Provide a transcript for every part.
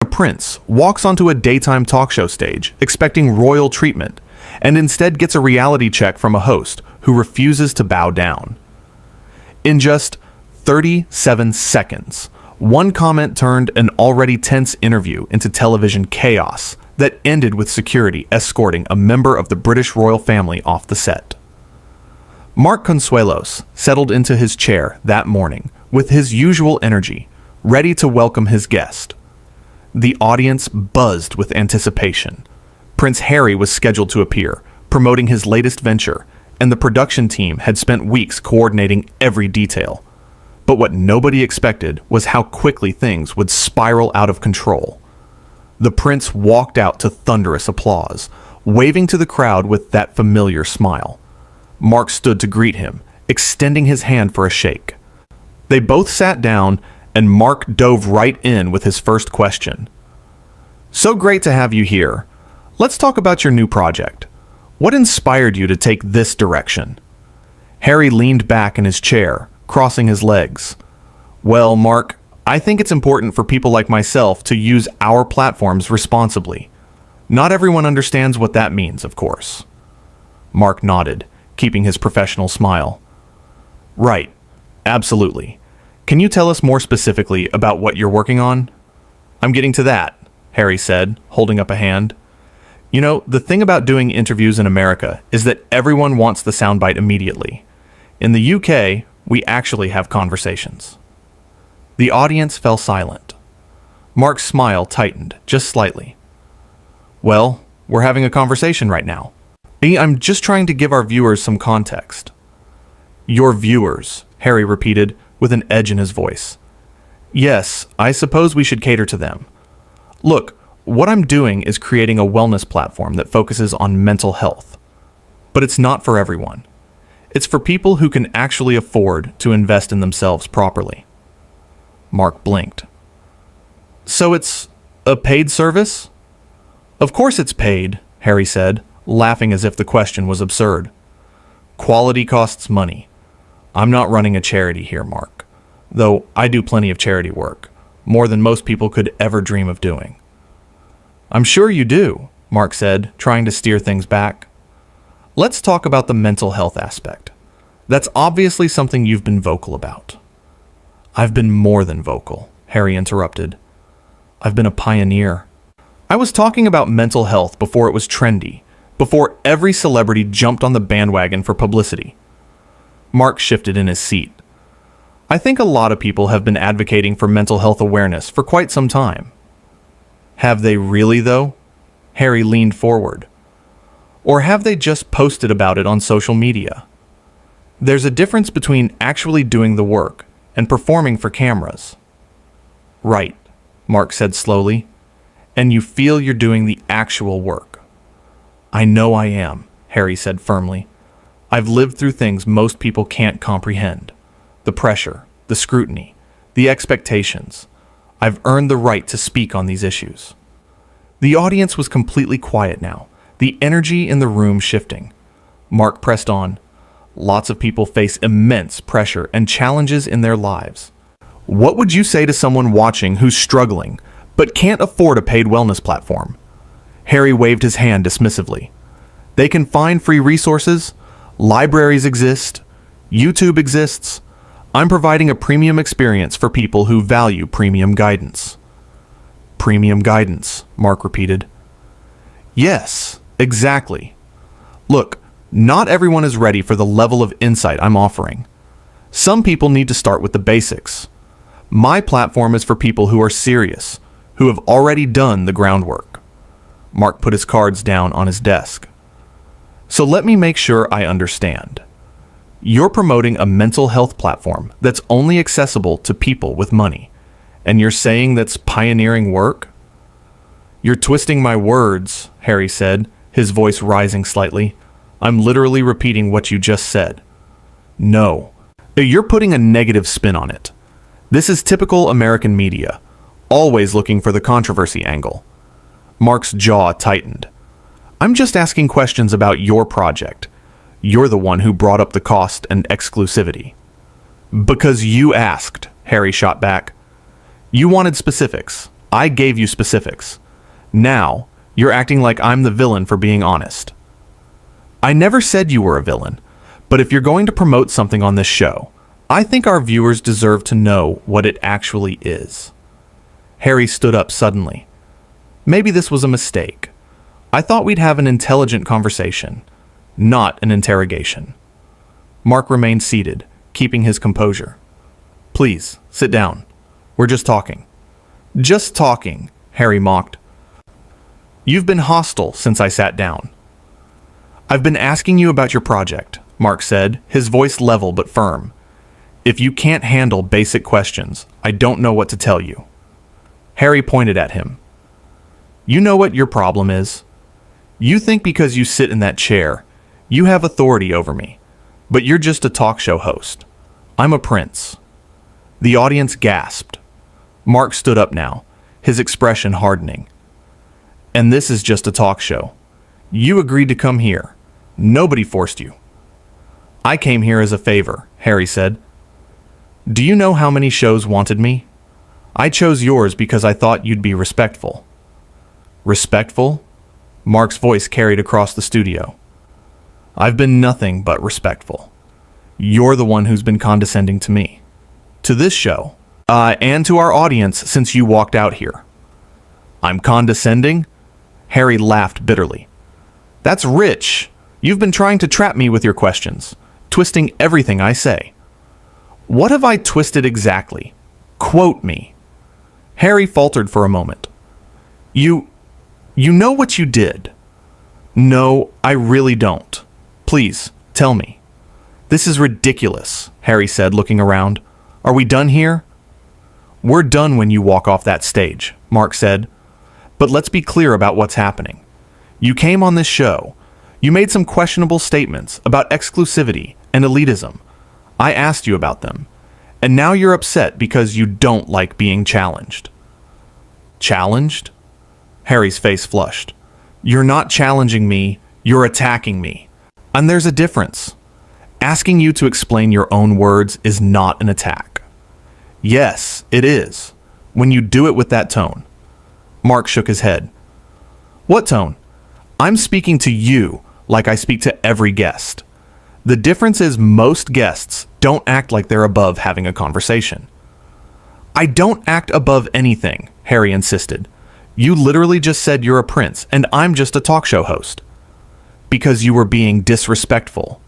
A prince walks onto a daytime talk show stage expecting royal treatment and instead gets a reality check from a host who refuses to bow down. In just 37 seconds, one comment turned an already tense interview into television chaos that ended with security escorting a member of the British royal family off the set. Mark Consuelos settled into his chair that morning with his usual energy, ready to welcome his guest. The audience buzzed with anticipation. Prince Harry was scheduled to appear, promoting his latest venture, and the production team had spent weeks coordinating every detail. But what nobody expected was how quickly things would spiral out of control. The prince walked out to thunderous applause, waving to the crowd with that familiar smile. Mark stood to greet him, extending his hand for a shake. They both sat down, and Mark dove right in with his first question. "So great to have you here. Let's talk about your new project. What inspired you to take this direction?" Harry leaned back in his chair, crossing his legs. "Well, Mark, I think it's important for people like myself to use our platforms responsibly. Not everyone understands what that means, of course." Mark nodded, keeping his professional smile. "Right, absolutely. Can you tell us more specifically about what you're working on?" "I'm getting to that," Harry said, holding up a hand. "You know, the thing about doing interviews in America is that everyone wants the soundbite immediately. In the UK, we actually have conversations." The audience fell silent. Mark's smile tightened, just slightly. "Well, we're having a conversation right now. I'm just trying to give our viewers some context." "Your viewers," Harry repeated, with an edge in his voice. "Yes, I suppose we should cater to them. Look, what I'm doing is creating a wellness platform that focuses on mental health. But it's not for everyone. It's for people who can actually afford to invest in themselves properly." Mark blinked. "So it's a paid service?" "Of course it's paid," Harry said, laughing as if the question was absurd. "Quality costs money. I'm not running a charity here, Mark. Though I do plenty of charity work, more than most people could ever dream of doing." "I'm sure you do," Mark said, trying to steer things back. "Let's talk about the mental health aspect. That's obviously something you've been vocal about." "I've been more than vocal," Harry interrupted. "I've been a pioneer. I was talking about mental health before it was trendy, before every celebrity jumped on the bandwagon for publicity." Mark shifted in his seat. "I think a lot of people have been advocating for mental health awareness for quite some time." "Have they really, though?" Harry leaned forward. "Or have they just posted about it on social media? There's a difference between actually doing the work and performing for cameras." "Right," Mark said slowly. "And you feel you're doing the actual work." "I know I am," Harry said firmly. "I've lived through things most people can't comprehend. The pressure, the scrutiny, the expectations. I've earned the right to speak on these issues." The audience was completely quiet now, the energy in the room shifting. Mark pressed on. "Lots of people face immense pressure and challenges in their lives. What would you say to someone watching who's struggling, but can't afford a paid wellness platform?" Harry waved his hand dismissively. "They can find free resources. Libraries exist. YouTube exists. I'm providing a premium experience for people who value premium guidance." "Premium guidance," Mark repeated. "Yes, exactly. Look, not everyone is ready for the level of insight I'm offering. Some people need to start with the basics. My platform is for people who are serious, who have already done the groundwork." Mark put his cards down on his desk. "So let me make sure I understand. You're promoting a mental health platform that's only accessible to people with money, and you're saying that's pioneering work?" "You're twisting my words," Harry said, his voice rising slightly. "I'm literally repeating what you just said." "No, you're putting a negative spin on it. This is typical American media, always looking for the controversy angle." Mark's jaw tightened. "I'm just asking questions about your project. You're the one who brought up the cost and exclusivity." "Because you asked," Harry shot back. "You wanted specifics. I gave you specifics. Now, you're acting like I'm the villain for being honest. I never said you were a villain, but if you're going to promote something on this show, I think our viewers deserve to know what it actually is. Harry stood up suddenly. Maybe this was a mistake. I thought we'd have an intelligent conversation, not an interrogation. Mark remained seated, keeping his composure. Please, sit down. We're just talking. Just talking, Harry mocked. You've been hostile since I sat down. I've been asking you about your project, Mark said, his voice level but firm. If you can't handle basic questions, I don't know what to tell you. Harry pointed at him. You know what your problem is? You think because you sit in that chair, you have authority over me, but you're just a talk show host. I'm a prince. The audience gasped. Mark stood up now, his expression hardening. And this is just a talk show. You agreed to come here. Nobody forced you. I came here as a favor, Harry said. Do you know how many shows wanted me? I chose yours because I thought you'd be respectful. Respectful? Mark's voice carried across the studio. I've been nothing but respectful. You're the one who's been condescending to me. To this show. And to our audience since you walked out here. I'm condescending? Harry laughed bitterly. That's rich. You've been trying to trap me with your questions, twisting everything I say. What have I twisted exactly? Quote me. Harry faltered for a moment. You know what you did. No, I really don't. Please, tell me. This is ridiculous, Harry said, looking around. Are we done here? We're done when you walk off that stage, Mark said. But let's be clear about what's happening. You came on this show. You made some questionable statements about exclusivity and elitism. I asked you about them. And now you're upset because you don't like being challenged. Challenged? Harry's face flushed. You're not challenging me, you're attacking me. And there's a difference. Asking you to explain your own words is not an attack. Yes, it is, when you do it with that tone. Mark shook his head. What tone? I'm speaking to you like I speak to every guest. The difference is most guests don't act like they're above having a conversation. I don't act above anything, Harry insisted. You literally just said you're a prince, and I'm just a talk show host. Because you were being disrespectful.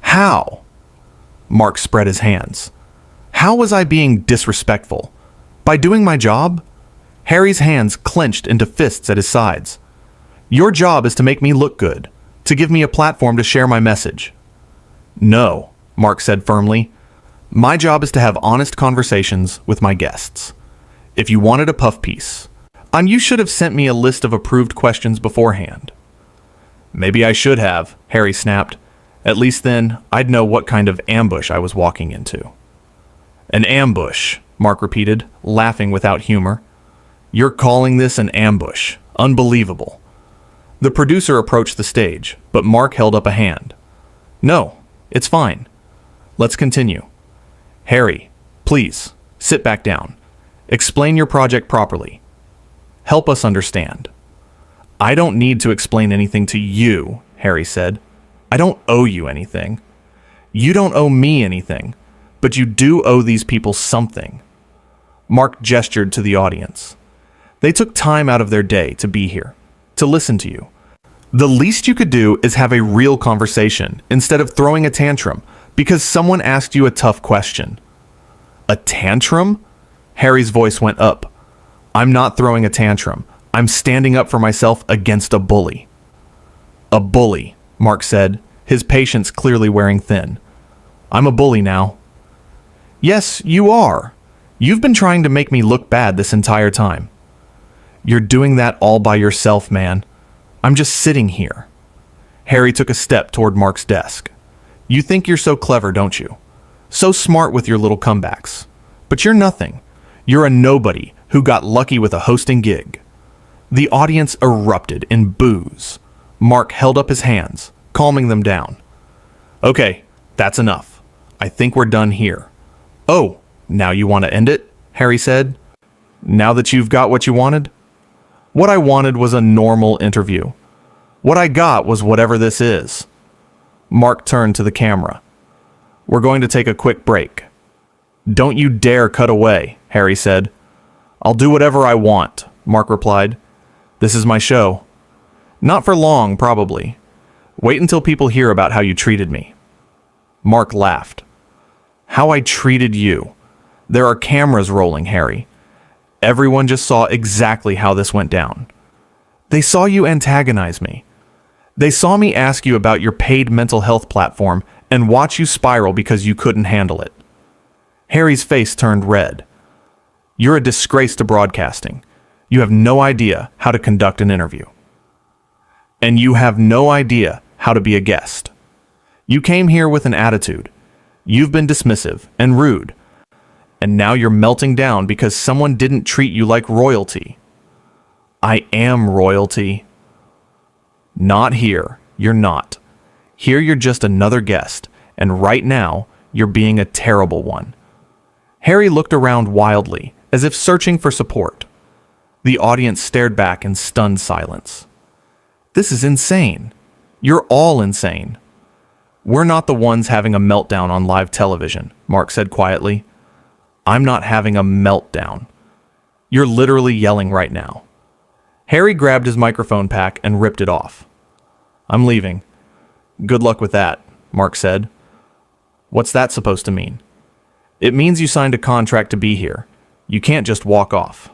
How? Mark spread his hands. How was I being disrespectful? By doing my job? Harry's hands clenched into fists at his sides. Your job is to make me look good, to give me a platform to share my message. No, Mark said firmly. My job is to have honest conversations with my guests. If you wanted a puff piece, you should have sent me a list of approved questions beforehand. Maybe I should have, Harry snapped. At least then, I'd know what kind of ambush I was walking into. An ambush, Mark repeated, laughing without humor. You're calling this an ambush. Unbelievable. The producer approached the stage, but Mark held up a hand. No, it's fine. Let's continue. Harry, please, sit back down. Explain your project properly. Help us understand. I don't need to explain anything to you, Harry said. I don't owe you anything. You don't owe me anything, but you do owe these people something. Mark gestured to the audience. They took time out of their day to be here, to listen to you. The least you could do is have a real conversation instead of throwing a tantrum because someone asked you a tough question. A tantrum? Harry's voice went up. I'm not throwing a tantrum. I'm standing up for myself against a bully. A bully, Mark said, his patience clearly wearing thin. I'm a bully now. Yes, you are. You've been trying to make me look bad this entire time. You're doing that all by yourself, man. I'm just sitting here. Harry took a step toward Mark's desk. You think you're so clever, don't you? So smart with your little comebacks. But you're nothing. You're a nobody who got lucky with a hosting gig. The audience erupted in boos. Mark held up his hands, calming them down. Okay, that's enough. I think we're done here. Oh, now you want to end it? Harry said. Now that you've got what you wanted? What I wanted was a normal interview. What I got was whatever this is. Mark turned to the camera. We're going to take a quick break. Don't you dare cut away, Harry said. I'll do whatever I want, Mark replied. This is my show. Not for long, probably. Wait until people hear about how you treated me. Mark laughed. How I treated you. There are cameras rolling, Harry. Everyone just saw exactly how this went down. They saw you antagonize me. They saw me ask you about your paid mental health platform and watch you spiral because you couldn't handle it. Harry's face turned red. You're a disgrace to broadcasting. You have no idea how to conduct an interview. And you have no idea how to be a guest. You came here with an attitude. You've been dismissive and rude. And now you're melting down because someone didn't treat you like royalty. I am royalty. Not here. You're not. Here you're just another guest, and right now you're being a terrible one. Harry looked around wildly, as if searching for support. The audience stared back in stunned silence. This is insane. You're all insane. We're not the ones having a meltdown on live television, Mark said quietly. I'm not having a meltdown. You're literally yelling right now. Harry grabbed his microphone pack and ripped it off. I'm leaving. Good luck with that, Mark said. What's that supposed to mean? It means you signed a contract to be here. You can't just walk off.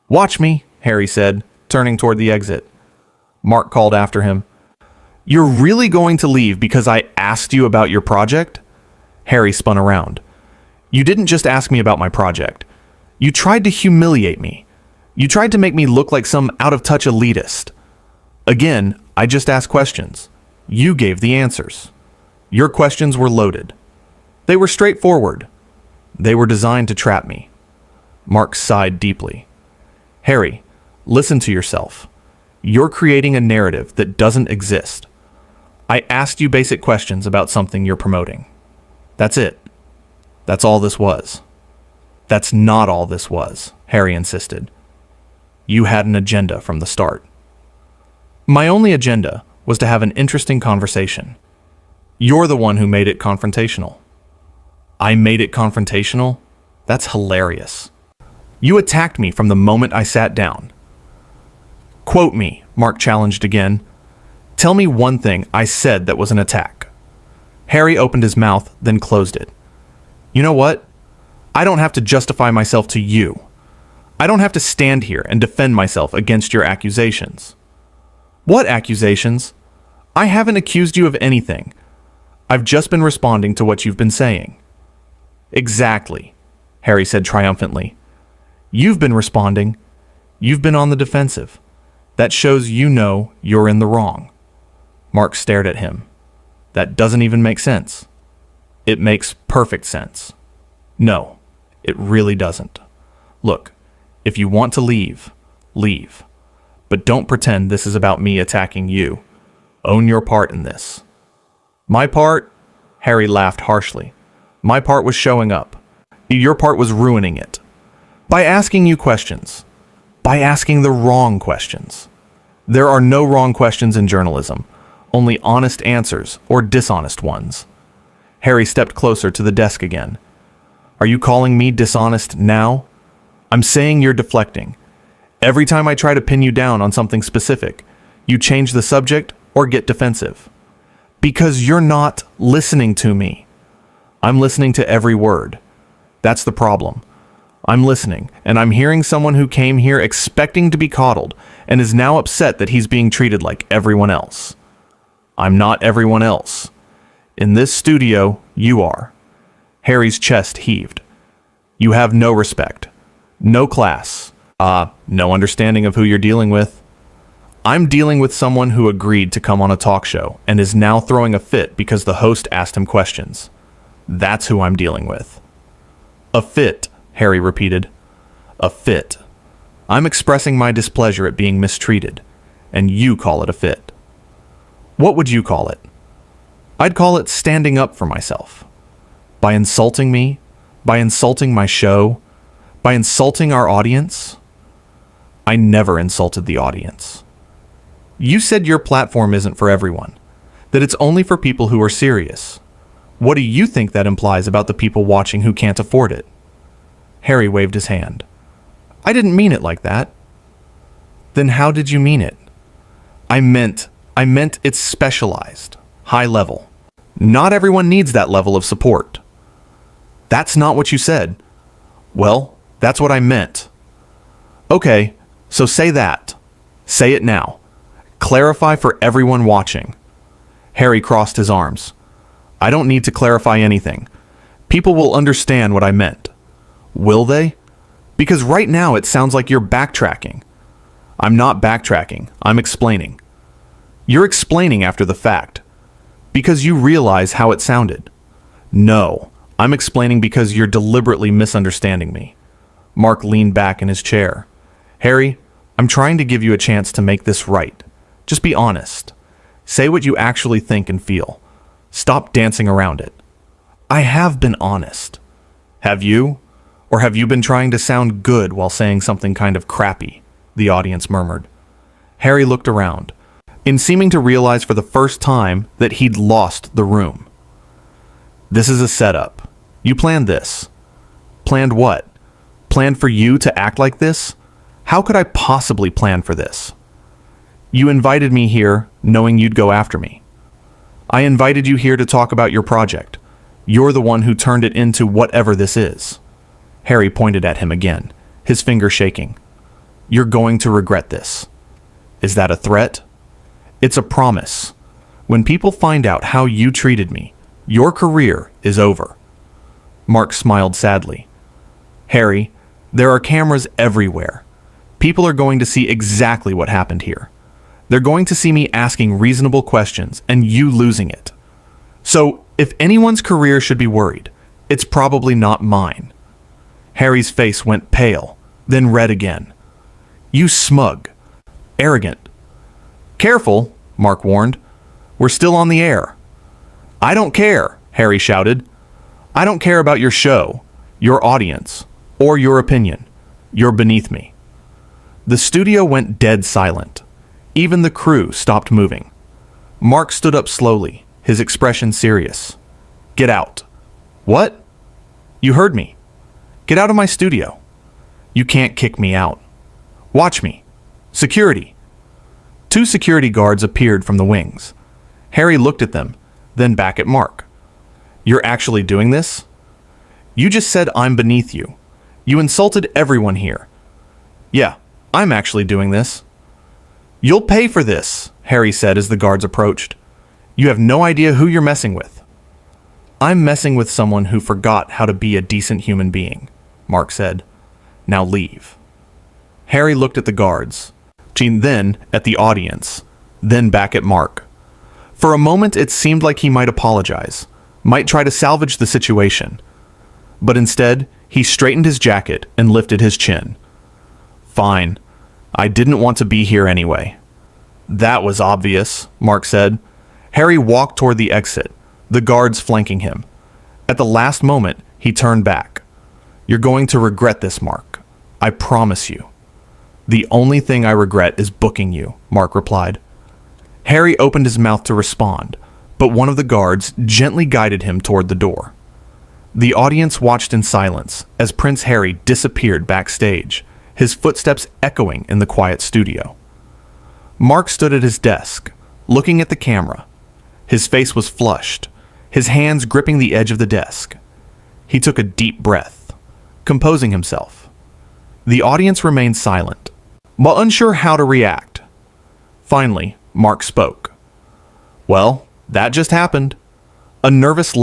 Watch me, Harry said, turning toward the exit. Mark called after him. You're really going to leave because I asked you about your project? Harry spun around. You didn't just ask me about my project. You tried to humiliate me. You tried to make me look like some out-of-touch elitist. Again, I just asked questions. You gave the answers. Your questions were loaded. They were straightforward. They were designed to trap me. Mark sighed deeply. Harry, listen to yourself. You're creating a narrative that doesn't exist. I asked you basic questions about something you're promoting. That's it. That's all this was. That's not all this was, Harry insisted. You had an agenda from the start. My only agenda was to have an interesting conversation. You're the one who made it confrontational. I made it confrontational? That's hilarious. You attacked me from the moment I sat down. Quote me, Mark challenged again. Tell me one thing I said that was an attack. Harry opened his mouth, then closed it. You know what? I don't have to justify myself to you. I don't have to stand here and defend myself against your accusations. What accusations? I haven't accused you of anything. I've just been responding to what you've been saying. Exactly, Harry said triumphantly. You've been responding. You've been on the defensive. That shows you know you're in the wrong. Mark stared at him. That doesn't even make sense. It makes perfect sense. No, it really doesn't. Look, if you want to leave, leave. But don't pretend this is about me attacking you. Own your part in this. My part? Harry laughed harshly. My part was showing up. Your part was ruining it. By asking you questions. By asking the wrong questions. There are no wrong questions in journalism, only honest answers or dishonest ones. Harry stepped closer to the desk again. Are you calling me dishonest now? I'm saying you're deflecting. Every time I try to pin you down on something specific, you change the subject or get defensive. Because you're not listening to me. I'm listening to every word. That's the problem. I'm listening, and I'm hearing someone who came here expecting to be coddled and is now upset that he's being treated like everyone else. I'm not everyone else. In this studio, you are. Harry's chest heaved. You have no respect, no class, no understanding of who you're dealing with. I'm dealing with someone who agreed to come on a talk show and is now throwing a fit because the host asked him questions. That's who I'm dealing with. A fit, Harry repeated. A fit. I'm expressing my displeasure at being mistreated, and you call it a fit. What would you call it? I'd call it standing up for myself. By insulting me, by insulting my show, By insulting our audience? I never insulted the audience. You said your platform isn't for everyone, that it's only for people who are serious. What do you think that implies about the people watching who can't afford it? Harry waved his hand. I didn't mean it like that. Then how did you mean it? I meant it's specialized, high level. Not everyone needs that level of support. That's not what you said. Well, that's what I meant. Okay, so say that. Say it now. Clarify for everyone watching. Harry crossed his arms. I don't need to clarify anything. People will understand what I meant. Will they? Because right now it sounds like you're backtracking. I'm not backtracking. I'm explaining. You're explaining after the fact. Because you realize how it sounded. No, I'm explaining because you're deliberately misunderstanding me. Mark leaned back in his chair. Harry, I'm trying to give you a chance to make this right. Just be honest. Say what you actually think and feel. Stop dancing around it. I have been honest. Have you? Or have you been trying to sound good while saying something kind of crappy? The audience murmured. Harry looked around, in seeming to realize for the first time that he'd lost the room. This is a setup. You planned this. Planned what? Planned for you to act like this? How could I possibly plan for this? You invited me here knowing you'd go after me. I invited you here to talk about your project. You're the one who turned it into whatever this is. Harry pointed at him again, his finger shaking. You're going to regret this. Is that a threat? It's a promise. When people find out how you treated me, your career is over. Mark smiled sadly. Harry, there are cameras everywhere. People are going to see exactly what happened here. They're going to see me asking reasonable questions and you losing it. So, if anyone's career should be worried, it's probably not mine. Harry's face went pale, then red again. You smug. Arrogant. Careful, Mark warned. We're still on the air. I don't care, Harry shouted. I don't care about your show, your audience, or your opinion. You're beneath me. The studio went dead silent. Even the crew stopped moving. Mark stood up slowly, his expression serious. Get out. What? You heard me. Get out of my studio. You can't kick me out. Watch me. Security. 2 security guards appeared from the wings. Harry looked at them, then back at Mark. You're actually doing this? You just said I'm beneath you. You insulted everyone here. Yeah, I'm actually doing this. You'll pay for this, Harry said as the guards approached. You have no idea who you're messing with. I'm messing with someone who forgot how to be a decent human being, Mark said. Now leave. Harry looked at the guards, then at the audience, then back at Mark. For a moment it seemed like he might apologize, might try to salvage the situation. But instead, he straightened his jacket and lifted his chin. Fine. I didn't want to be here anyway. That was obvious, Mark said. Harry walked toward the exit, the guards flanking him. At the last moment, he turned back. You're going to regret this, Mark. I promise you. The only thing I regret is booking you, Mark replied. Harry opened his mouth to respond, but one of the guards gently guided him toward the door. The audience watched in silence as Prince Harry disappeared backstage, his footsteps echoing in the quiet studio. Mark stood at his desk, looking at the camera. His face was flushed, his hands gripping the edge of the desk. He took a deep breath, composing himself. The audience remained silent, but unsure how to react. Finally, Mark spoke. Well, that just happened. A nervous laugh